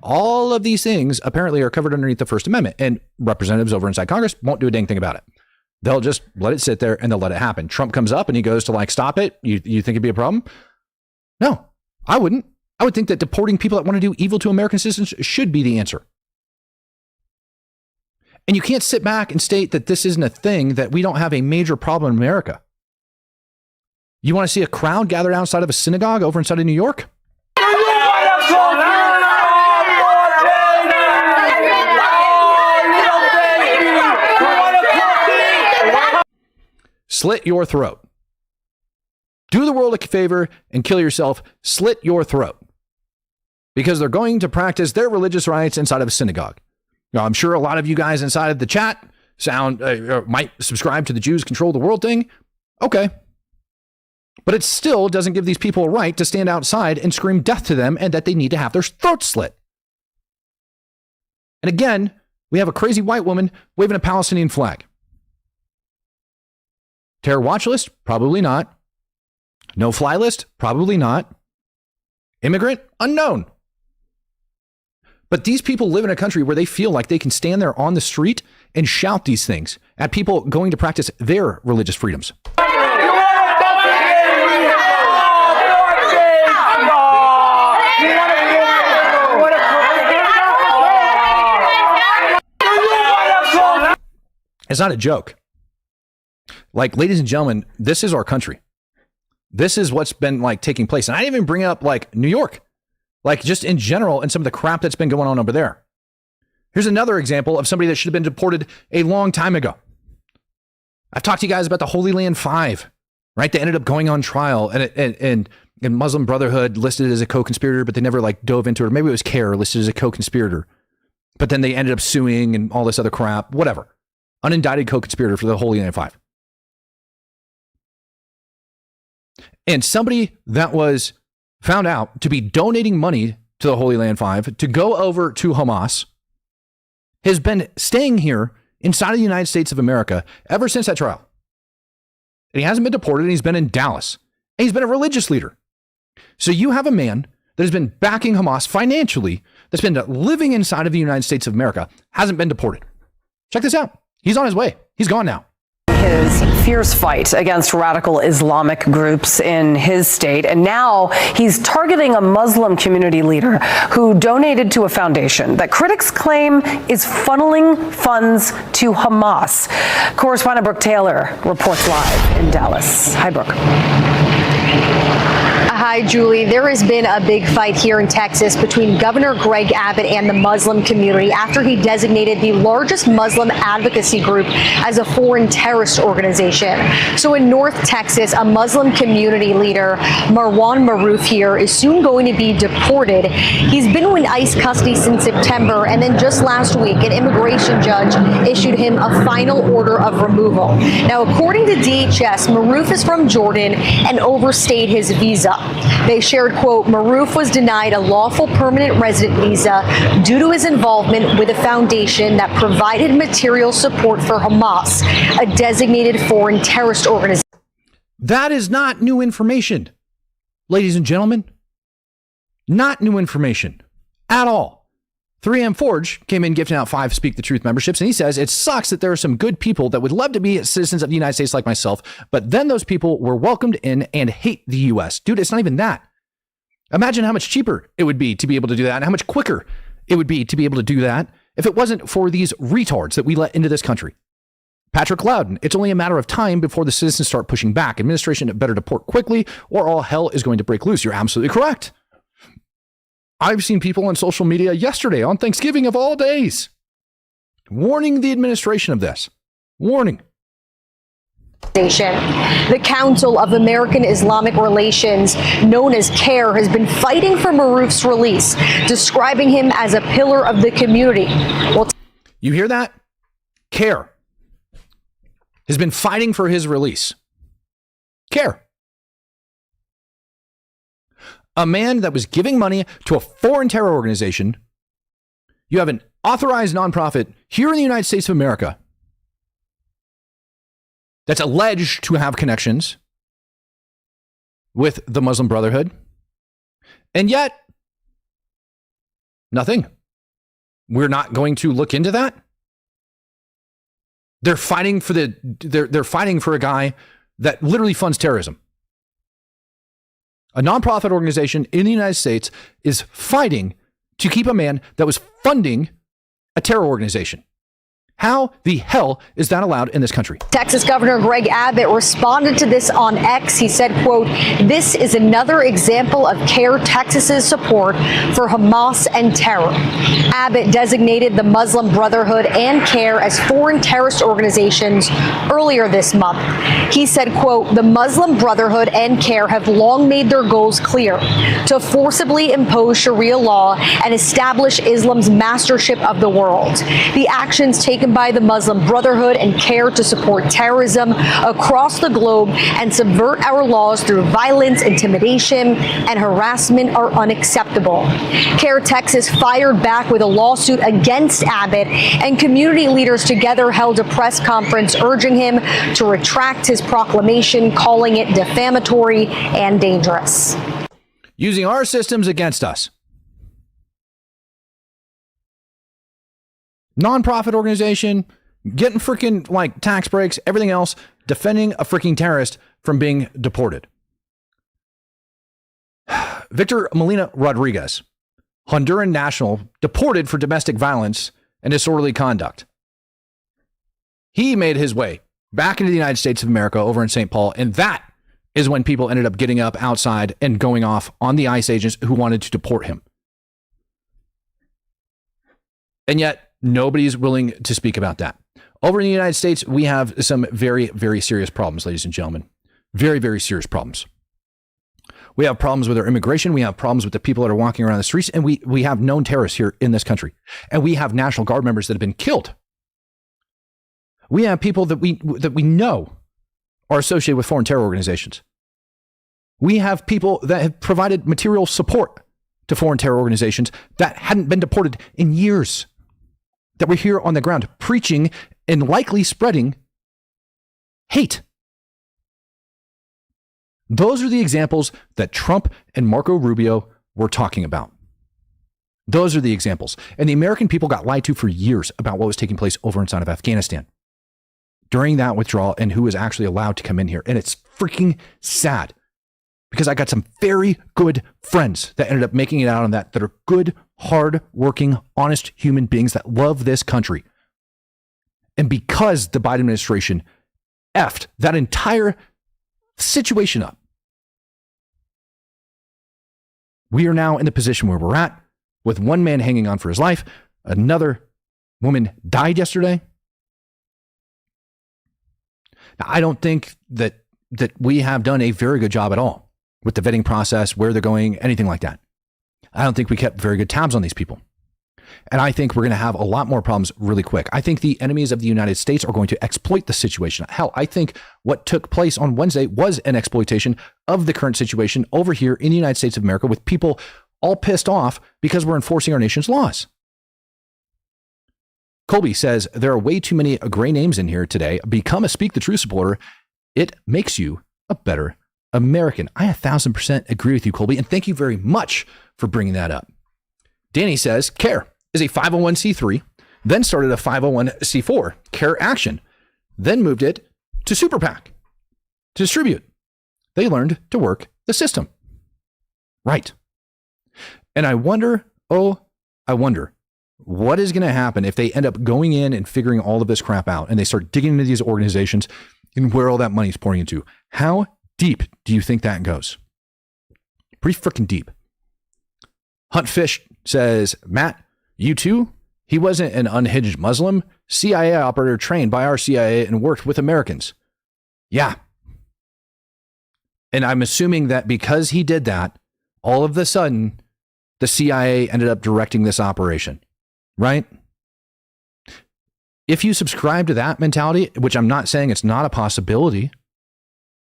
All of these things apparently are covered underneath the First Amendment, and representatives over inside Congress won't do a dang thing about it. They'll just let it sit there and they'll let it happen. Trump comes up and he goes to like, stop it. You think it'd be a problem? No, I wouldn't. I would think that deporting people that want to do evil to American citizens should be the answer. And you can't sit back and state that this isn't a thing, that we don't have a major problem in America. You want to see a crowd gathered outside of a synagogue over inside of New York? Slit your throat. Do the world a favor and kill yourself. Slit your throat. Because they're going to practice their religious rights inside of a synagogue. Now, I'm sure a lot of you guys inside of the chat might subscribe to the Jews control the world thing. Okay. But it still doesn't give these people a right to stand outside and scream death to them and that they need to have their throats slit. And again, we have a crazy white woman waving a Palestinian flag. Terror watch list? Probably not. No fly list? Probably not. Immigrant? Unknown. But these people live in a country where they feel like they can stand there on the street and shout these things at people going to practice their religious freedoms. It's not a joke. Like, ladies and gentlemen, this is our country. This is what's been like taking place. And I didn't even bring up like New York, like just in general and some of the crap that's been going on over there. Here's another example of somebody that should have been deported a long time ago. I've talked to you guys about the Holy Land 5, right? They ended up going on trial and Muslim Brotherhood listed as a co-conspirator, but they never like dove into it. Maybe it was CARE listed as a co-conspirator, but then they ended up suing and all this other crap, whatever. Unindicted co-conspirator for the Holy Land 5. And somebody that was found out to be donating money to the Holy Land 5 to go over to Hamas has been staying here inside of the United States of America ever since that trial. And he hasn't been deported, and he's been in Dallas. And he's been a religious leader. So you have a man that has been backing Hamas financially, that's been living inside of the United States of America, hasn't been deported. Check this out. He's on his way. He's gone now. His fierce fight against radical Islamic groups in his state. And now he's targeting a Muslim community leader who donated to a foundation that critics claim is funneling funds to Hamas. Correspondent Brooke Taylor reports live in Dallas. Hi, Brooke. Hi, Julie. There has been a big fight here in Texas between Governor Greg Abbott and the Muslim community after he designated the largest Muslim advocacy group as a foreign terrorist organization. So in North Texas, a Muslim community leader, Marwan Maroof here, is soon going to be deported. He's been in ICE custody since September, and then just last week, an immigration judge issued him a final order of removal. Now, according to DHS, Maroof is from Jordan and overstayed his visa. They shared, quote, Maroof was denied a lawful permanent resident visa due to his involvement with a foundation that provided material support for Hamas, a designated foreign terrorist organization. That is not new information, ladies and gentlemen. Not new information at all. 3M Forge came in gifting out 5 Speak the Truth memberships, and he says it sucks that there are some good people that would love to be citizens of the United States like myself, but then those people were welcomed in and hate the U.S. Dude, it's not even that. Imagine how much cheaper it would be to be able to do that and how much quicker it would be to be able to do that if it wasn't for these retards that we let into this country. Patrick Loudon, it's only a matter of time before the citizens start pushing back. Administration better deport quickly or all hell is going to break loose. You're absolutely correct. I've seen people on social media yesterday on Thanksgiving of all days warning the administration of this. Warning. The Council of American Islamic Relations, known as CAIR, has been fighting for Maroof's release, describing him as a pillar of the community. You hear that? CAIR has been fighting for his release. CAIR. A man that was giving money to a foreign terror organization. You have an authorized nonprofit here in the United States of America that's alleged to have connections with the Muslim Brotherhood. And yet, nothing. We're not going to look into that. They're fighting for they're fighting for a guy that literally funds terrorism. A nonprofit organization in the United States is fighting to keep a man that was funding a terror organization. How the hell is that allowed in this country? Texas Governor Greg Abbott responded to this on X. He said, quote, this is another example of CAIR Texas's support for Hamas and terror. Abbott designated the Muslim Brotherhood and CAIR as foreign terrorist organizations earlier this month. He said, quote, the Muslim Brotherhood and CAIR have long made their goals clear: to forcibly impose Sharia law and establish Islam's mastership of the world. The actions taken by the Muslim Brotherhood and CAIR to support terrorism across the globe and subvert our laws through violence, intimidation, and harassment are unacceptable. CAIR Texas fired back with a lawsuit against Abbott, and community leaders together held a press conference urging him to retract his proclamation, calling it defamatory and dangerous. Using our systems against us. Nonprofit organization, getting freaking like tax breaks, everything else, defending a freaking terrorist from being deported. Victor Molina Rodriguez, Honduran national, deported for domestic violence and disorderly conduct. He made his way back into the United States of America over in St. Paul, and that is when people ended up getting up outside and going off on the ICE agents who wanted to deport him. And yet, nobody's willing to speak about that. Over in the United States, we have some very, very serious problems, ladies and gentlemen. Very, very serious problems. We have problems with our immigration. We have problems with the people that are walking around the streets. And we have known terrorists here in this country. And we have National Guard members that have been killed. We have people that we know are associated with foreign terror organizations. We have people that have provided material support to foreign terror organizations that hadn't been deported in years, that were here on the ground preaching and likely spreading hate. Those are the examples that Trump and Marco Rubio were talking about. Those are the examples. And the American people got lied to for years about what was taking place over inside of Afghanistan during that withdrawal and who was actually allowed to come in here. And it's freaking sad because I got some very good friends that ended up making it out on that are good, hard-working, honest human beings that love this country. And because the Biden administration effed that entire situation up, We are now in the position where we're at, with one man hanging on for his life. Another woman died yesterday. Now, I don't think that we have done a very good job at all with the vetting process, where they're going, anything like that. I don't think we kept very good tabs on these people. And I think we're going to have a lot more problems really quick. I think the enemies of the United States are going to exploit the situation. Hell, I think what took place on Wednesday was an exploitation of the current situation over here in the United States of America, with people all pissed off because we're enforcing our nation's laws. Colby says, there are way too many gray names in here today. Become a Speak the Truth supporter. It makes you a better American. I 1,000% agree with you, Colby, and thank you very much for bringing that up. Danny says, CARE is a 501c3, then started a 501c4, CARE Action, then moved it to Super PAC to distribute. They learned to work the system. Right. And I wonder, what is going to happen if they end up going in and figuring all of this crap out, and they start digging into these organizations and where all that money is pouring into? How deep do you think that goes? Pretty freaking deep. Huntfish says, Matt, you too? He wasn't an unhinged Muslim. CIA operator trained by our CIA and worked with Americans. Yeah. And I'm assuming that because he did that, all of a sudden, the CIA ended up directing this operation, right? If you subscribe to that mentality, which I'm not saying it's not a possibility,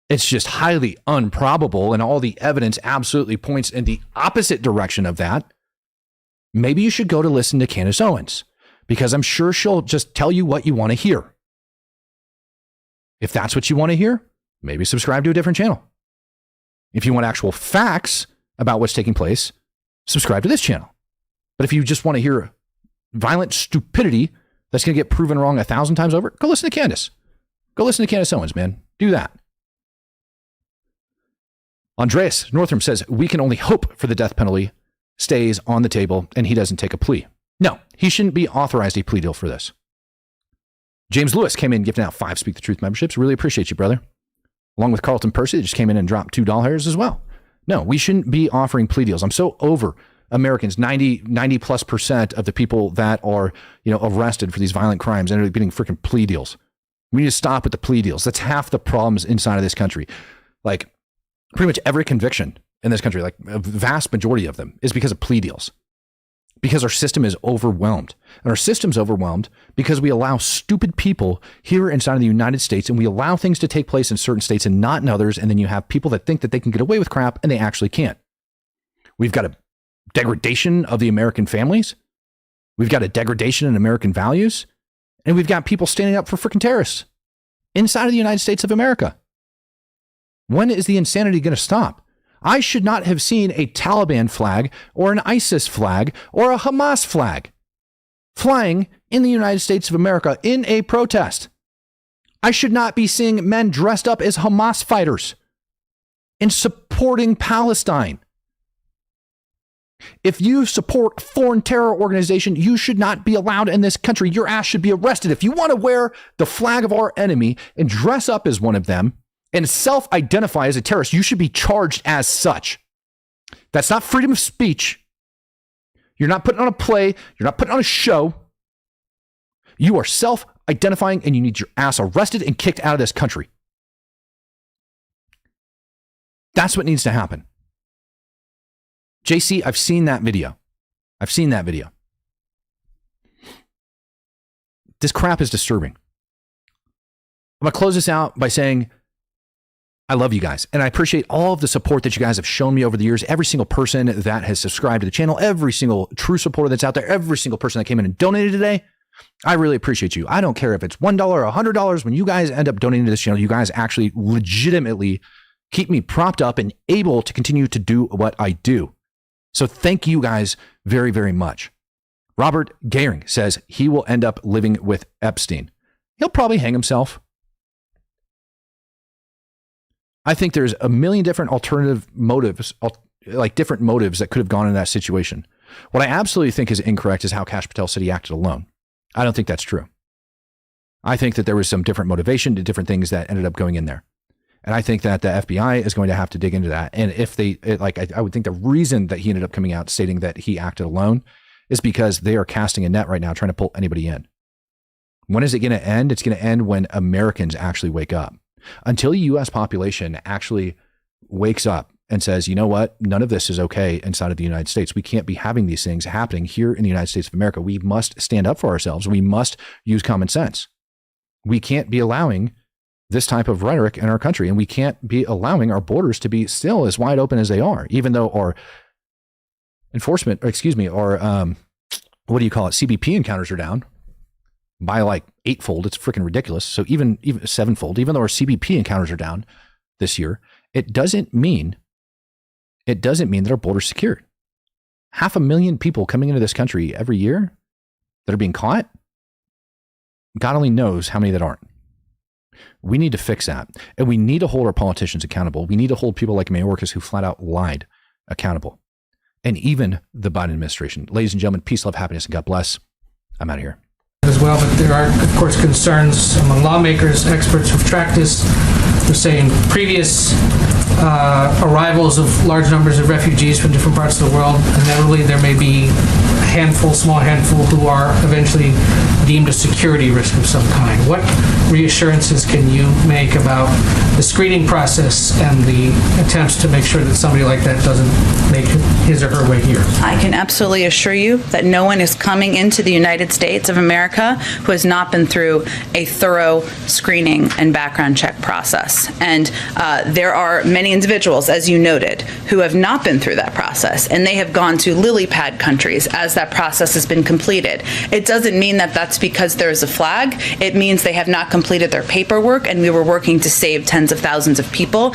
it's just highly improbable, and all the evidence absolutely points in the opposite direction of that, maybe you should go to listen to Candace Owens, because I'm sure she'll just tell you what you want to hear. If that's what you want to hear, maybe subscribe to a different channel. If you want actual facts about what's taking place, subscribe to this channel. But if you just want to hear violent stupidity that's going to get proven wrong 1,000 times over, go listen to Candace. Go listen to Candace Owens, man. Do that. Andreas Northam says, we can only hope for the death penalty stays on the table and he doesn't take a plea. No, he shouldn't be authorized a plea deal for this. James Lewis came in gifting out 5 Speak the Truth memberships. Really appreciate you, brother. Along with Carlton Percy, that just came in and dropped $2 as well. No, we shouldn't be offering plea deals. I'm so over Americans. 90+% of the people that are, arrested for these violent crimes ended up getting freaking plea deals. We need to stop with the plea deals. That's half the problems inside of this country. Like, pretty much every conviction in this country, like a vast majority of them, is because of plea deals. Because our system is overwhelmed. And our system's overwhelmed because we allow stupid people here inside of the United States, and we allow things to take place in certain states and not in others. And then you have people that think that they can get away with crap, and they actually can't. We've got a degradation of the American families. We've got a degradation in American values. And we've got people standing up for freaking terrorists inside of the United States of America. When is the insanity going to stop? I should not have seen a Taliban flag or an ISIS flag or a Hamas flag flying in the United States of America in a protest. I should not be seeing men dressed up as Hamas fighters in supporting Palestine. If you support a foreign terror organization, you should not be allowed in this country. Your ass should be arrested. If you want to wear the flag of our enemy and dress up as one of them and self-identify as a terrorist, you should be charged as such. That's not freedom of speech. You're not putting on a play. You're not putting on a show. You are self-identifying, and you need your ass arrested and kicked out of this country. That's what needs to happen. JC, I've seen that video. This crap is disturbing. I'm going to close this out by saying, I love you guys, and I appreciate all of the support that you guys have shown me over the years. Every single person that has subscribed to the channel, every single true supporter that's out there, every single person that came in and donated today, I really appreciate you. I don't care if it's $1 or $100. When you guys end up donating to this channel, you guys actually legitimately keep me propped up and able to continue to do what I do. So thank you guys very, very much. Robert Gehring says he will end up living with Epstein. He'll probably hang himself. I think there's a million different alternative motives, like different motives that could have gone in that situation. What I absolutely think is incorrect is how Kash Patel said he acted alone. I don't think that's true. I think that there was some different motivation to different things that ended up going in there. And I think that the FBI is going to have to dig into that. And if I would think the reason that he ended up coming out stating that he acted alone is because they are casting a net right now, trying to pull anybody in. When is it going to end? It's going to end when Americans actually wake up. Until the U.S. population actually wakes up and says, you know what, none of this is okay inside of the United States. We can't be having these things happening here in the United States of America. We must stand up for ourselves. We must use common sense. We can't be allowing this type of rhetoric in our country, and we can't be allowing our borders to be still as wide open as they are, even though our CBP encounters are down by like 8-fold. It's freaking ridiculous. So even 7-fold, even though our CBP encounters are down this year, it doesn't mean that our border's secured. 500,000 people coming into this country every year that are being caught. God only knows how many that aren't. We need to fix that. And we need to hold our politicians accountable. We need to hold people like Mayorkas, who flat out lied, accountable. And even the Biden administration. Ladies and gentlemen, peace, love, happiness, and God bless. I'm out of here. As well, but there are, of course, concerns among lawmakers, experts who've tracked this, who say in previous arrivals of large numbers of refugees from different parts of the world, inevitably there may be a small handful who are eventually deemed a security risk of some kind. What reassurances can you make about the screening process and the attempts to make sure that somebody like that doesn't make his or her way here? I can absolutely assure you that no one is coming into the United States of America who has not been through a thorough screening and background check process. And there are many individuals, as you noted, who have not been through that process, and they have gone to lily pad countries as that process has been completed. It doesn't mean that that's because there's a flag. It means they have not completed their paperwork, and we were working to save tens of thousands of people.